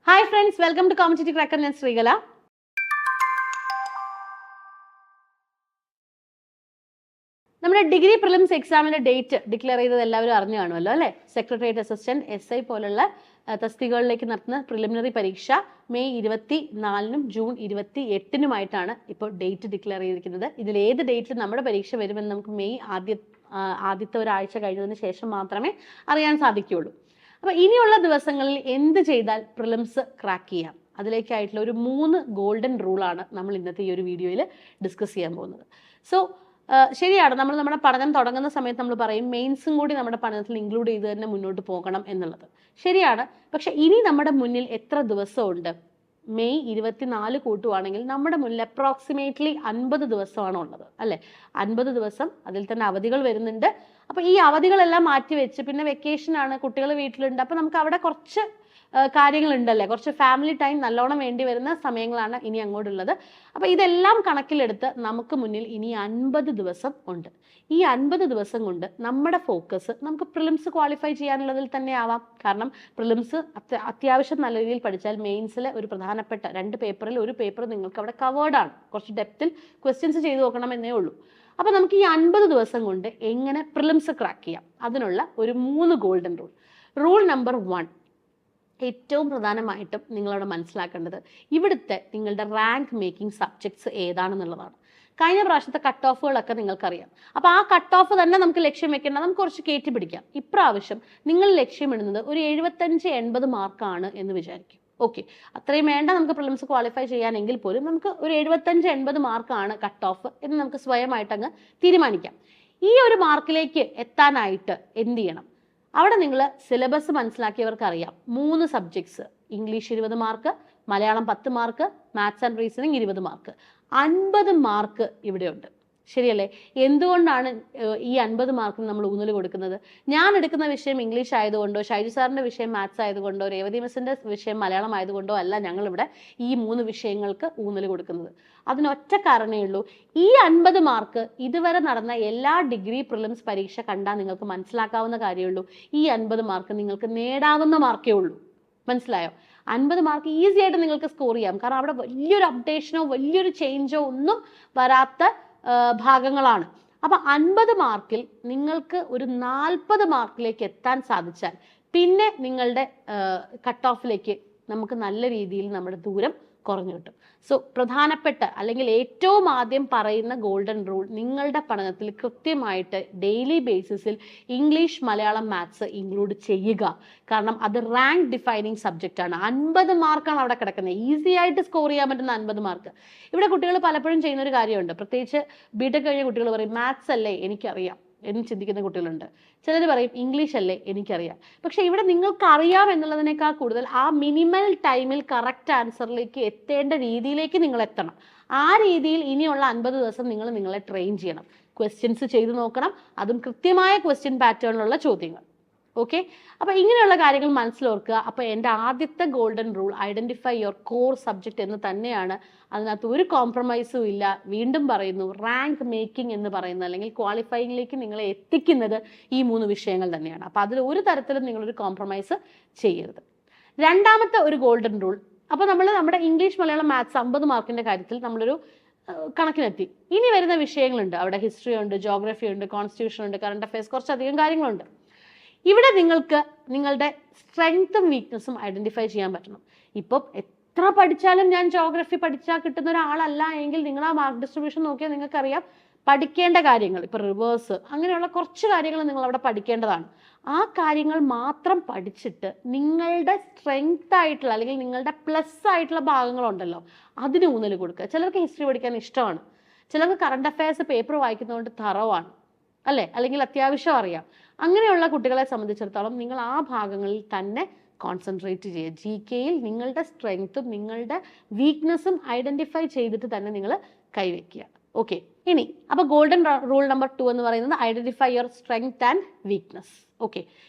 Hi friends, welcome to Competitive Cracker and Srigala. നമ്മുടെ degree prelims എക്സാമിന്റെ date declare ചെയ്തത് എല്ലാവരും അറിഞ്ഞു കാണുമല്ലോ അല്ലേ? സെക്രട്ടേറിയറ്റ് അസിസ്റ്റന്റ്, SI പോലുള്ള തസ്തികകളിലേക്ക് നടത്തുന്ന പ്രിലിമിനറി പരീക്ഷ മെയ് 24-നും ജൂൺ 28-നുമായിട്ടാണ് ഇപ്പോൾ ഡേറ്റ് ഡിക്ലെയർ ചെയ്തിരിക്കുന്നത്. ഇതിൽ ഏത് ഡേറ്റിൽ നമ്മുടെ പരീക്ഷ വരുമെന്ന് നമുക്ക് മെയ് ആദ്യത്തെ ഒരാഴ്ച കഴിഞ്ഞതിന് ശേഷം മാത്രമേ അറിയാൻ സാധിക്കുകയുള്ളൂ. അപ്പോൾ ഇനിയുള്ള ദിവസങ്ങളിൽ എന്ത് ചെയ്താൽ പ്രിലിംസ് ക്രാക്ക് ചെയ്യാം, അതിലേക്കായിട്ടുള്ള ഒരു 3 ഗോൾഡൻ റൂളാണ് നമ്മൾ ഇന്നത്തെ ഈ ഒരു വീഡിയോയിൽ ഡിസ്കസ് ചെയ്യാൻ പോകുന്നത്. ശരിയാണ്, നമ്മുടെ പഠനം തുടങ്ങുന്ന സമയത്ത് നമ്മൾ പറയും മെയിൻസും കൂടി നമ്മുടെ പഠനത്തിൽ ഇൻക്ലൂഡ് ചെയ്ത് തന്നെ മുന്നോട്ട് പോകണം എന്നുള്ളത് ശരിയാണ്. പക്ഷെ ഇനി നമ്മുടെ മുന്നിൽ എത്ര ദിവസമുണ്ട്? മെയ് 24 കൂട്ടുവാണെങ്കിൽ നമ്മുടെ മുന്നിൽ അപ്രോക്സിമേറ്റ്ലി 50 ദിവസമാണ് ഉള്ളത് അല്ലെ? 50 ദിവസം, അതിൽ തന്നെ അവധികൾ വരുന്നുണ്ട്. അപ്പൊ ഈ അവധികളെല്ലാം മാറ്റി വെച്ച് പിന്നെ വെക്കേഷൻ ആണ്, കുട്ടികൾ വീട്ടിലുണ്ട്, അപ്പൊ നമുക്ക് അവിടെ കുറച്ച് കാര്യങ്ങളുണ്ടല്ലേ, കുറച്ച് ഫാമിലി ടൈം നല്ലോണം വേണ്ടി വരുന്ന സമയങ്ങളാണ് ഇനി അങ്ങോട്ടുള്ളത്. അപ്പൊ ഇതെല്ലാം കണക്കിലെടുത്ത് നമുക്ക് മുന്നിൽ ഇനി 50 ദിവസം ഉണ്ട്. ഈ 50 ദിവസം കൊണ്ട് നമ്മുടെ ഫോക്കസ് നമുക്ക് പ്രിലിംസ് ക്വാളിഫൈ ചെയ്യാനുള്ളതിൽ തന്നെ ആവാം. കാരണം പ്രിലിംസ് അത്യാവശ്യം നല്ല രീതിയിൽ പഠിച്ചാൽ മെയിൻസിലെ ഒരു പ്രധാനപ്പെട്ട 2 പേപ്പറിൽ ഒരു പേപ്പർ നിങ്ങൾക്ക് അവിടെ കവേർഡാണ്. കുറച്ച് ഡെപ്തിൽ ക്വസ്റ്റ്യൻസ് ചെയ്തു നോക്കണം എന്നേ ഉള്ളൂ. അപ്പൊ നമുക്ക് ഈ 50 ദിവസം കൊണ്ട് എങ്ങനെ പ്രിലിംസ് ക്രാക്ക് ചെയ്യാം, അതിനുള്ള ഒരു 3 ഗോൾഡൻ റൂൾ. റൂൾ നമ്പർ 1, ഏറ്റവും പ്രധാനമായിട്ടും നിങ്ങളവിടെ മനസ്സിലാക്കേണ്ടത് ഇവിടുത്തെ നിങ്ങളുടെ റാങ്ക് മേക്കിംഗ് സബ്ജക്ട്സ് ഏതാണെന്നുള്ളതാണ്. കഴിഞ്ഞ പ്രാവശ്യത്തെ കട്ട് ഓഫുകളൊക്കെ നിങ്ങൾക്കറിയാം. അപ്പോൾ ആ കട്ട് ഓഫ് തന്നെ നമുക്ക് ലക്ഷ്യം വെക്കേണ്ട, നമുക്ക് കുറച്ച് കയറ്റി പിടിക്കാം. ഇപ്രാവശ്യം നിങ്ങൾ ലക്ഷ്യമിടുന്നത് ഒരു 75-80 മാർക്കാണ് എന്ന് വിചാരിക്കും. ഓക്കെ, അത്രയും വേണ്ട നമുക്ക് പ്രിലിംസ് ക്വാളിഫൈ ചെയ്യാനെങ്കിൽ പോലും നമുക്ക് ഒരു 75-80 മാർക്കാണ് കട്ട് ഓഫ് എന്ന് നമുക്ക് സ്വയമായിട്ട് അങ്ങ് തീരുമാനിക്കാം. ഈ ഒരു മാർക്കിലേക്ക് എത്താനായിട്ട് എന്ത് ചെയ്യണം? അവിടെ നിങ്ങൾ സിലബസ് മനസ്സിലാക്കിയവർക്ക് അറിയാം, 3 subjects, English 20 mark, Malayalam 10 mark, maths and reasoning 20 mark, 50 mark ഇവിടെയുണ്ട്. ശരിയല്ലേ? എന്തുകൊണ്ടാണ് ഈ 50 മാർക്കിന് നമ്മൾ ഊന്നൽ കൊടുക്കുന്നത്? ഞാൻ എടുക്കുന്ന വിഷയം ഇംഗ്ലീഷ് ആയതുകൊണ്ടോ, ഷൈജു സാറിന്റെ വിഷയം മാത്സ് ആയതുകൊണ്ടോ, രേവതി മിസ്സിന്റെ വിഷയം മലയാളം ആയതുകൊണ്ടോ അല്ല ഞങ്ങളിവിടെ ഈ 3 വിഷയങ്ങൾക്ക് ഊന്നൽ കൊടുക്കുന്നത്. അതിനൊറ്റ കാരണമേ ഉള്ളൂ, ഈ 50 മാർക്ക് ഇതുവരെ നടന്ന എല്ലാ ഡിഗ്രി പ്രിലിംസ് പരീക്ഷ കണ്ടാൽ നിങ്ങൾക്ക് മനസ്സിലാക്കാവുന്ന കാര്യമുള്ളൂ. ഈ 50 മാർക്ക് നിങ്ങൾക്ക് നേടാവുന്ന മാർക്കേ ഉള്ളൂ. മനസ്സിലായോ? 50 മാർക്ക് ഈസി ആയിട്ട് നിങ്ങൾക്ക് സ്കോർ ചെയ്യാം. കാരണം അവിടെ വലിയൊരു അപ്ഡേഷനോ വലിയൊരു ചേഞ്ചോ ഒന്നും വരാത്ത ഭാഗങ്ങളാണ്. അപ്പൊ 50 മാർക്കിൽ നിങ്ങൾക്ക് ഒരു 40 മാർക്കിലേക്ക് എത്താൻ സാധിച്ചാൽ പിന്നെ നിങ്ങളുടെ കട്ട് ഓഫിലേക്ക് നമുക്ക് നല്ല രീതിയിൽ നമ്മുടെ ദൂരം കുറഞ്ഞു കിട്ടും. സോ പ്രധാനപ്പെട്ട അല്ലെങ്കിൽ ഏറ്റവും ആദ്യം പറയുന്ന ഗോൾഡൻ റൂൾ, നിങ്ങളുടെ പഠനത്തിൽ കൃത്യമായിട്ട് ഡെയിലി ബേസിസിൽ ഇംഗ്ലീഷ്, മലയാളം, മാത്സ് ഇൻക്ലൂഡ് ചെയ്യുക. കാരണം അത് റാങ്ക് ഡിഫൈനിങ് സബ്ജക്റ്റ് ആണ്. 50 മാർക്കാണ് അവിടെ കിടക്കുന്നത്, ഈസി ആയിട്ട് സ്കോർ ചെയ്യാൻ പറ്റുന്ന 50 മാർക്ക്. ഇവിടെ കുട്ടികൾ പലപ്പോഴും ചെയ്യുന്ന ഒരു കാര്യമുണ്ട്, പ്രത്യേകിച്ച് ബിടെക് കഴിഞ്ഞ കുട്ടികൾ പറയും മാത്സ് അല്ലേ എനിക്കറിയാം എന്ന് ചിന്തിക്കുന്ന കുട്ടികളുണ്ട്. ചിലർ പറയും ഇംഗ്ലീഷ് അല്ലേ എനിക്കറിയാം. പക്ഷെ ഇവിടെ നിങ്ങൾക്ക് അറിയാം എന്നുള്ളതിനേക്കാൾ കൂടുതൽ ആ മിനിമൽ ടൈമിൽ കറക്റ്റ് ആൻസറിലേക്ക് എത്തേണ്ട രീതിയിലേക്ക് നിങ്ങൾ എത്തണം. ആ രീതിയിൽ ഇനിയുള്ള 50 ദിവസം നിങ്ങൾ നിങ്ങളെ ട്രെയിൻ ചെയ്യണം. ക്വസ്റ്റ്യൻസ് ചെയ്തു നോക്കണം, അതും കൃത്യമായ ക്വസ്റ്റ്യൻ പാറ്റേണിലുള്ള ചോദ്യങ്ങൾ. ഓക്കെ, അപ്പൊ ഇങ്ങനെയുള്ള കാര്യങ്ങൾ മനസ്സിലോർക്കുക. അപ്പൊ എൻ്റെ ആദ്യത്തെ golden rule identify your core subject എന്ന് തന്നെയാണ്. അതിനകത്ത് ഒരു കോംപ്രമൈസും ഇല്ല. വീണ്ടും പറയുന്നു, റാങ്ക് മേക്കിംഗ് എന്ന് പറയുന്നത് അല്ലെങ്കിൽ ക്വാളിഫയിങ്ങിലേക്ക് നിങ്ങളെ എത്തിക്കുന്നത് ഈ 3 വിഷയങ്ങൾ തന്നെയാണ്. അപ്പൊ അതിൽ ഒരു തരത്തിലും നിങ്ങളൊരു കോംപ്രമൈസ് ചെയ്യരുത്. രണ്ടാമത്തെ ഒരു ഗോൾഡൻ റൂൾ, അപ്പൊ നമ്മൾ നമ്മുടെ ഇംഗ്ലീഷ്, മലയാളം, മാത്സ് 50 മാർക്കിന്റെ കാര്യത്തിൽ നമ്മളൊരു കണക്കിനെത്തി. ഇനി വരുന്ന വിഷയങ്ങളുണ്ട്, അവിടെ ഹിസ്റ്ററി ഉണ്ട്, ജോഗ്രഫി ഉണ്ട്, കോൺസ്റ്റിറ്റ്യൂഷൻ ഉണ്ട്, കറണ്ട് അഫയേഴ്സ്, കുറച്ചധികം കാര്യങ്ങളുണ്ട്. ഇവിടെ നിങ്ങൾക്ക് നിങ്ങളുടെ സ്ട്രെങ്ത്തും വീക്ക്നെസ്സും ഐഡന്റിഫൈ ചെയ്യാൻ പറ്റണം. ഇപ്പം എത്ര പഠിച്ചാലും ഞാൻ ജോഗ്രഫി പഠിച്ചാൽ കിട്ടുന്ന ഒരാളല്ല എങ്കിൽ നിങ്ങൾ ആ മാർക്ക് ഡിസ്ട്രിബ്യൂഷൻ നോക്കിയാൽ നിങ്ങൾക്കറിയാം പഠിക്കേണ്ട കാര്യങ്ങൾ, ഇപ്പൊ റിവേഴ്സ്, അങ്ങനെയുള്ള കുറച്ച് കാര്യങ്ങൾ നിങ്ങൾ അവിടെ പഠിക്കേണ്ടതാണ്. ആ കാര്യങ്ങൾ മാത്രം പഠിച്ചിട്ട് നിങ്ങളുടെ സ്ട്രെങ്ത് ആയിട്ടുള്ള അല്ലെങ്കിൽ നിങ്ങളുടെ പ്ലസ് ആയിട്ടുള്ള ഭാഗങ്ങളുണ്ടല്ലോ അതിന് ഊന്നൽ കൊടുക്കുക. ചിലർക്ക് ഹിസ്റ്ററി പഠിക്കാൻ ഇഷ്ടമാണ്, ചിലർക്ക് കറണ്ട് അഫയേഴ്സ് പേപ്പർ വായിക്കുന്നതുകൊണ്ട് തറവാണ് അല്ലെ, അല്ലെങ്കിൽ അത്യാവശ്യം അറിയാം. അങ്ങനെയുള്ള കുട്ടികളെ സംബന്ധിച്ചിടത്തോളം നിങ്ങൾ ആ ഭാഗങ്ങളിൽ തന്നെ കോൺസെൻട്രേറ്റ് ചെയ്യുക. GKയിൽ നിങ്ങളുടെ സ്ട്രെങ്ത്തും നിങ്ങളുടെ വീക്ക്നെസ്സും ഐഡന്റിഫൈ ചെയ്തിട്ട് തന്നെ നിങ്ങൾ കൈവയ്ക്കുക. ഓക്കെ, ഇനി അപ്പൊ ഗോൾഡൻ റൂൾ നമ്പർ 2 എന്ന് പറയുന്നത് identify your strength and weakness. Okay,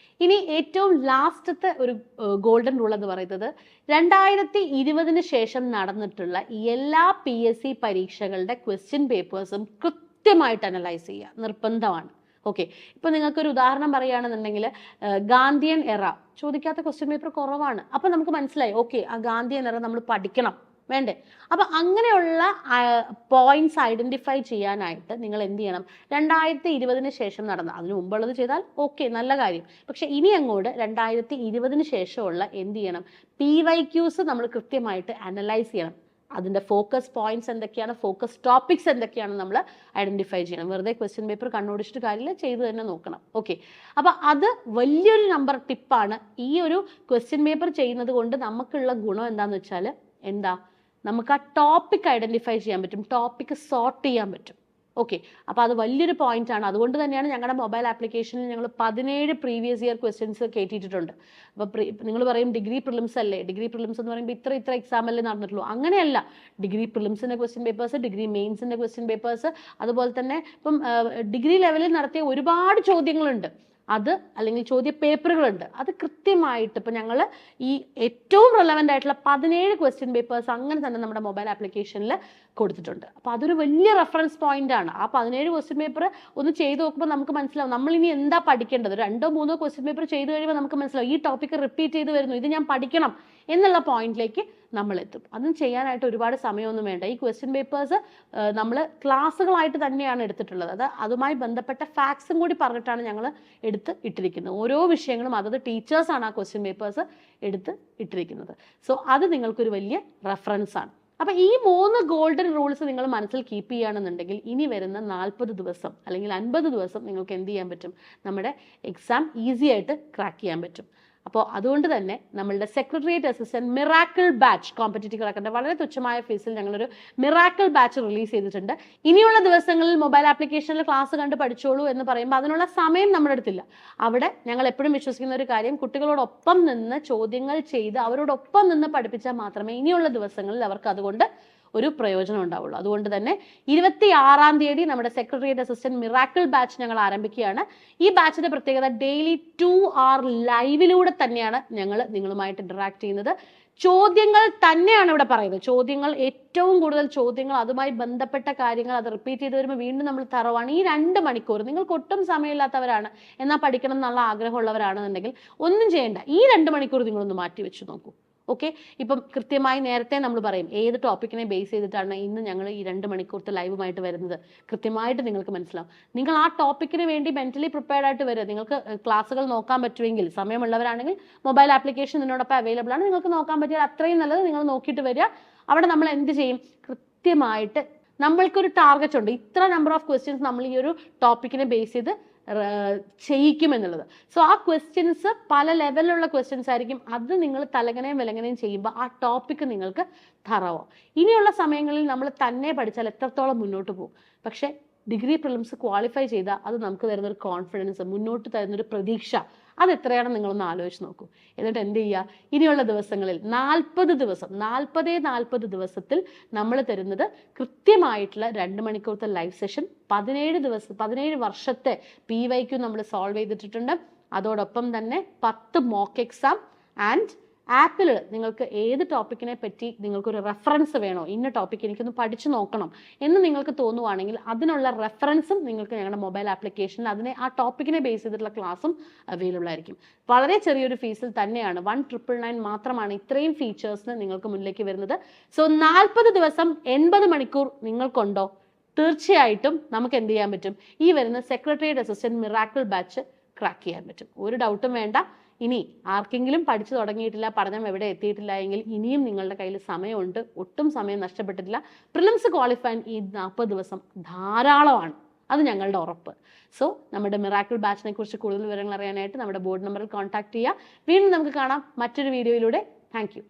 ഇനി ഏറ്റവും ലാസ്റ്റത്തെ ഒരു ഗോൾഡൻ റൂൾ എന്ന് പറയുന്നത് 2020 ശേഷം നടന്നിട്ടുള്ള എല്ലാ PSC പരീക്ഷകളുടെ ക്വസ്റ്റ്യൻ പേപ്പേഴ്സും കൃത്യമായിട്ട് അനലൈസ് ചെയ്യുക നിർബന്ധമാണ്. ഓക്കെ, ഇപ്പൊ നിങ്ങൾക്കൊരു ഉദാഹരണം പറയുകയാണെന്നുണ്ടെങ്കിൽ ഗാന്ധിയൻ എറ ചോദിക്കാത്ത ക്വസ്റ്റ്യൻ പേപ്പർ കുറവാണ്. അപ്പൊ നമുക്ക് മനസ്സിലായി, ഓക്കെ, ആ ഗാന്ധിയൻ എറ നമ്മൾ പഠിക്കണം വേണ്ടേ. അപ്പൊ അങ്ങനെയുള്ള പോയിന്റ്സ് ഐഡന്റിഫൈ ചെയ്യാനായിട്ട് നിങ്ങൾ എന്ത് ചെയ്യണം, 2020 ശേഷം നടന്ന, അതിന് മുമ്പുള്ളത് ചെയ്താൽ ഓക്കെ, നല്ല കാര്യം. പക്ഷെ ഇനി അങ്ങോട്ട് 2020 ശേഷമുള്ള എന്ത് ചെയ്യണം, PYQs നമ്മൾ കൃത്യമായിട്ട് അനലൈസ് ചെയ്യണം. അതിന്റെ ഫോക്കസ് പോയിന്റ്സ് എന്തൊക്കെയാണ്, ഫോക്കസ് ടോപ്പിക്സ് എന്തൊക്കെയാണ് നമ്മൾ ഐഡന്റിഫൈ ചെയ്യണം. വെറുതെ ക്വസ്റ്റ്യൻ പേപ്പർ കണ്ണോടിച്ചിട്ട് കാര്യമില്ല, ചെയ്തു തന്നെ നോക്കണം. ഓക്കെ, അപ്പൊ അത് വലിയൊരു നമ്പർ ടിപ്പാണ്. ഈ ഒരു ക്വസ്റ്റ്യൻ പേപ്പർ ചെയ്യുന്നത് കൊണ്ട് നമുക്കുള്ള ഗുണം എന്താന്ന് വെച്ചാൽ എന്താ, നമുക്ക് ആ ടോപ്പിക് ഐഡന്റിഫൈ ചെയ്യാൻ പറ്റും, ടോപ്പിക് സോർട്ട് ചെയ്യാൻ പറ്റും. ഓക്കെ, അപ്പോൾ അത് വലിയൊരു പോയിന്റ് ആണ്. അതുകൊണ്ട് തന്നെയാണ് ഞങ്ങളുടെ മൊബൈൽ ആപ്ലിക്കേഷനിൽ ഞങ്ങൾ 17 പ്രീവിയസ് ഇയർ ക്വസ്റ്റ്യൻസ് കയറ്റിയിട്ടുണ്ട്. അപ്പോൾ നിങ്ങൾ പറയും ഡിഗ്രി പ്രിലിംസ് അല്ലേ, ഡിഗ്രി പ്രിലിംസ് എന്ന് പറയുമ്പോൾ ഇത്ര എക്സാമല്ലേ നടന്നിട്ടുള്ളൂ. അങ്ങനെയല്ല, ഡിഗ്രി പ്രിലിംസിന്റെ ക്വസ്റ്റ്യൻ പേപ്പേഴ്സ്, ഡിഗ്രി മെയിൻസിന്റെ ക്വസ്റ്റ്യൻ പേപ്പേഴ്സ്, അതുപോലെ തന്നെ ഇപ്പം ഡിഗ്രി ലെവലിൽ നടത്തിയ ഒരുപാട് ചോദ്യങ്ങളുണ്ട്, അത് അല്ലെങ്കിൽ ചോദ്യ പേപ്പറുകളുണ്ട്. അത് കൃത്യമായിട്ട് ഇപ്പം ഞങ്ങൾ ഈ ഏറ്റവും റെലവൻ്റ് ആയിട്ടുള്ള 17 ക്വസ്റ്റ്യൻ പേപ്പേഴ്സ് അങ്ങനെ തന്നെ നമ്മുടെ മൊബൈൽ ആപ്ലിക്കേഷനിൽ കൊടുത്തിട്ടുണ്ട്. അപ്പോൾ അതൊരു വലിയ റെഫറൻസ് പോയിന്റ് ആണ്. ആ 17 ക്വസ്റ്റ്യൻ പേപ്പർ ഒന്ന് ചെയ്ത് നോക്കുമ്പോൾ നമുക്ക് മനസ്സിലാവും നമ്മൾ ഇനി എന്താ പഠിക്കേണ്ടത്. 2-3 ക്വസ്റ്റ്യൻ പേപ്പർ ചെയ്ത് കഴിയുമ്പോൾ നമുക്ക് മനസ്സിലാവും ഈ ടോപ്പിക്ക് റിപ്പീറ്റ് ചെയ്ത് വരുന്നു, ഇത് ഞാൻ പഠിക്കണം എന്നുള്ള പോയിന്റിലേക്ക് നമ്മൾ എത്തും. അതും ചെയ്യാനായിട്ട് ഒരുപാട് സമയമൊന്നും വേണ്ട. ഈ ക്വസ്റ്റ്യൻ പേപ്പേഴ്സ് നമ്മൾ ക്ലാസ്സുകളായിട്ട് തന്നെയാണ് എടുത്തിട്ടുള്ളത്. അതുമായി ബന്ധപ്പെട്ട ഫാക്ട്സും കൂടി പറഞ്ഞിട്ടാണ് ഞങ്ങൾ എടുത്ത് ഇട്ടിരിക്കുന്നത്. ഓരോ വിഷയങ്ങളും അതത് ടീച്ചേഴ്സാണ് ആ ക്വസ്റ്റ്യൻ പേപ്പേഴ്സ് എടുത്ത് ഇട്ടിരിക്കുന്നത്. സോ അത് നിങ്ങൾക്കൊരു വലിയ റെഫറൻസ് ആണ്. അപ്പം ഈ 3 ഗോൾഡൻ റൂൾസ് നിങ്ങൾ മനസ്സിൽ കീപ്പ് ചെയ്യുകയാണെന്നുണ്ടെങ്കിൽ ഇനി വരുന്ന 40 ദിവസം അല്ലെങ്കിൽ 50 ദിവസം നിങ്ങൾക്ക് എന്ത് ചെയ്യാൻ പറ്റും, നമ്മുടെ എക്സാം ഈസി ആയിട്ട് ക്രാക്ക് ചെയ്യാൻ പറ്റും. അപ്പോൾ അതുകൊണ്ട് തന്നെ നമ്മളുടെ secretariat assistant miracle batch, competitive റാക്കറിന്റെ വളരെ തുച്ഛമായ ഫീസിൽ ഞങ്ങളൊരു മിറാക്കിൾ ബാച്ച് റിലീസ് ചെയ്തിട്ടുണ്ട്. ഇനിയുള്ള ദിവസങ്ങളിൽ മൊബൈൽ ആപ്ലിക്കേഷനിൽ ക്ലാസ് കണ്ട് പഠിച്ചോളൂ എന്ന് പറയുമ്പോൾ അതിനുള്ള സമയം നമ്മുടെ അടുത്തില്ല. അവിടെ ഞങ്ങൾ എപ്പോഴും വിശ്വസിക്കുന്ന ഒരു കാര്യം, കുട്ടികളോടൊപ്പം നിന്ന് ചോദ്യങ്ങൾ ചെയ്ത് അവരോടൊപ്പം നിന്ന് പഠിപ്പിച്ചാൽ മാത്രമേ ഇനിയുള്ള ദിവസങ്ങളിൽ അവർക്ക് അതുകൊണ്ട് ഒരു പ്രയോജനം ഉണ്ടാവുള്ളൂ. അതുകൊണ്ട് തന്നെ 26-ാം തീയതി നമ്മുടെ സെക്രട്ടേറിയറ്റ് അസിസ്റ്റന്റ് മിറാക്കിൾ ബാച്ച് ഞങ്ങൾ ആരംഭിക്കുകയാണ്. ഈ ബാച്ചിന്റെ പ്രത്യേകത ഡെയിലി 2 hour ലൈവിലൂടെ തന്നെയാണ് ഞങ്ങൾ നിങ്ങളുമായിട്ട് ഇന്ററാക്ട് ചെയ്യുന്നത്. ചോദ്യങ്ങൾ തന്നെയാണ് ഇവിടെ പറയുന്നത്. ചോദ്യങ്ങൾ, ഏറ്റവും കൂടുതൽ ചോദ്യങ്ങൾ, അതുമായി ബന്ധപ്പെട്ട കാര്യങ്ങൾ, അത് റിപ്പീറ്റ് ചെയ്ത് വരുമ്പോൾ വീണ്ടും നമ്മൾ തറവാണ്. ഈ 2 മണിക്കൂർ നിങ്ങൾക്ക് ഒട്ടും സമയമില്ലാത്തവരാണ്, എന്നാൽ പഠിക്കണം എന്നുള്ള ആഗ്രഹമുള്ളവരാണെന്നുണ്ടെങ്കിൽ ഒന്നും ചെയ്യേണ്ട, ഈ 2 മണിക്കൂർ നിങ്ങളൊന്ന് മാറ്റി വെച്ച് നോക്കൂ. ഓക്കെ, ഇപ്പം കൃത്യമായി നേരത്തെ നമ്മൾ പറയും ഏത് ടോപ്പിക്കിനെ ബേസ് ചെയ്തിട്ടാണ് ഇന്ന് ഞങ്ങൾ ഈ 2 മണിക്കൂറത്തെ ലൈവുമായിട്ട് വരുന്നത്. കൃത്യമായിട്ട് നിങ്ങൾക്ക് മനസ്സിലാവും. നിങ്ങൾ ആ ടോപ്പിക്കിന് വേണ്ടി മെന്റലി പ്രിപ്പയർഡ് ആയിട്ട് വരിക. നിങ്ങൾക്ക് ക്ലാസ്സുകൾ നോക്കാൻ പറ്റുമെങ്കിൽ, സമയമുള്ളവരാണെങ്കിൽ മൊബൈൽ ആപ്ലിക്കേഷൻ നിന്നോടൊപ്പം അവൈലബിൾ ആണ്, നിങ്ങൾക്ക് നോക്കാൻ പറ്റിയാൽ അത്രയും നല്ലത്. നിങ്ങൾ നോക്കിയിട്ട് വരിക. അവിടെ നമ്മൾ എന്ത് ചെയ്യും, കൃത്യമായിട്ട് നമ്മൾക്കൊരു ടാർഗറ്റ് ഉണ്ട്, ഇത്ര നമ്പർ ഓഫ് ക്വസ്റ്റ്യൻസ് നമ്മൾ ഈ ഒരു ടോപ്പിക്കിനെ ബേസ് ചെയ്ത് ചെയ്യിക്കും എന്നുള്ളത്. സോ ആ ക്വസ്റ്റ്യൻസ് പല ലെവലിലുള്ള ക്വസ്റ്റ്യൻസ് ആയിരിക്കും. അത് നിങ്ങൾ തലങ്ങനെയും വിലങ്ങനെയും ചെയ്യുമ്പോൾ ആ ടോപ്പിക്ക് നിങ്ങൾക്ക് തറവാം. ഇനിയുള്ള സമയങ്ങളിൽ നമ്മൾ തന്നെ പഠിച്ചാൽ എത്രത്തോളം മുന്നോട്ട് പോകും. പക്ഷെ ഡിഗ്രി പ്രിലിംസ് ക്വാളിഫൈ ചെയ്താൽ അത് നമുക്ക് തരുന്നൊരു കോൺഫിഡൻസ്, മുന്നോട്ട് തരുന്നൊരു പ്രതീക്ഷ, അത് എത്രയാണെന്ന് നിങ്ങളൊന്ന് ആലോചിച്ച് നോക്കൂ. എന്നിട്ട് എന്ത് ചെയ്യുക, ഇനിയുള്ള ദിവസങ്ങളിൽ 40 ദിവസം 40 ദിവസത്തിൽ നമ്മൾ തരുന്നത് കൃത്യമായിട്ടുള്ള 2 മണിക്കൂറത്തെ ലൈവ് സെഷൻ, 17 വർഷത്തെ PYQ നമ്മൾ സോൾവ് ചെയ്തിട്ടുണ്ട്. അതോടൊപ്പം തന്നെ 10 മോക്ക് എക്സാം ആൻഡ് ആപ്പിൽ നിങ്ങൾക്ക് ഏത് ടോപ്പിക്കിനെ പറ്റി നിങ്ങൾക്കൊരു റെഫറൻസ് വേണോ, ഇന്ന ടോപ്പിക്ക് എനിക്കൊന്ന് പഠിച്ചു നോക്കണം എന്ന് നിങ്ങൾക്ക് തോന്നുവാണെങ്കിൽ അതിനുള്ള റെഫറൻസും നിങ്ങൾക്ക് ഞങ്ങളുടെ മൊബൈൽ ആപ്ലിക്കേഷനിൽ ആ ടോപ്പിക്കിനെ ബേസ് ചെയ്തിട്ടുള്ള ക്ലാസ്സും അവൈലബിൾ ആയിരിക്കും. വളരെ ചെറിയൊരു ഫീസിൽ തന്നെയാണ്, 1999 മാത്രമാണ് ഇത്രയും ഫീച്ചേഴ്സിന് നിങ്ങൾക്ക് മുന്നിലേക്ക് വരുന്നത്. സോ 40 ദിവസം 80 മണിക്കൂർ നിങ്ങൾക്കുണ്ടോ, തീർച്ചയായിട്ടും നമുക്ക് എന്ത് ചെയ്യാൻ പറ്റും, ഈ വരുന്ന secretariat assistant miracle batch crack ചെയ്യാൻ പറ്റും. ഒരു ഡൗട്ടും വേണ്ട. ഇനി ആർക്കെങ്കിലും പഠിച്ചു തുടങ്ങിയിട്ടില്ല, പഠനം എവിടെ എത്തിയിട്ടില്ല എങ്കിൽ ഇനിയും നിങ്ങളുടെ കയ്യിൽ സമയമുണ്ട്, ഒട്ടും സമയം നഷ്ടപ്പെട്ടിട്ടില്ല. പ്രിലിംസ് ക്വാളിഫൈ ഈ 40 ദിവസം ധാരാളമാണ്, അത് ഞങ്ങളുടെ ഉറപ്പ്. സോ നമ്മുടെ മിറാക്കിൾ ബാച്ചിനെ കുറിച്ച് കൂടുതൽ വിവരങ്ങൾ അറിയാനായിട്ട് നമ്മുടെ ബോർഡ് നമ്പറിൽ കോൺടാക്ട് ചെയ്യുക. വീണ്ടും നമുക്ക് കാണാം മറ്റൊരു വീഡിയോയിലൂടെ. Thank you.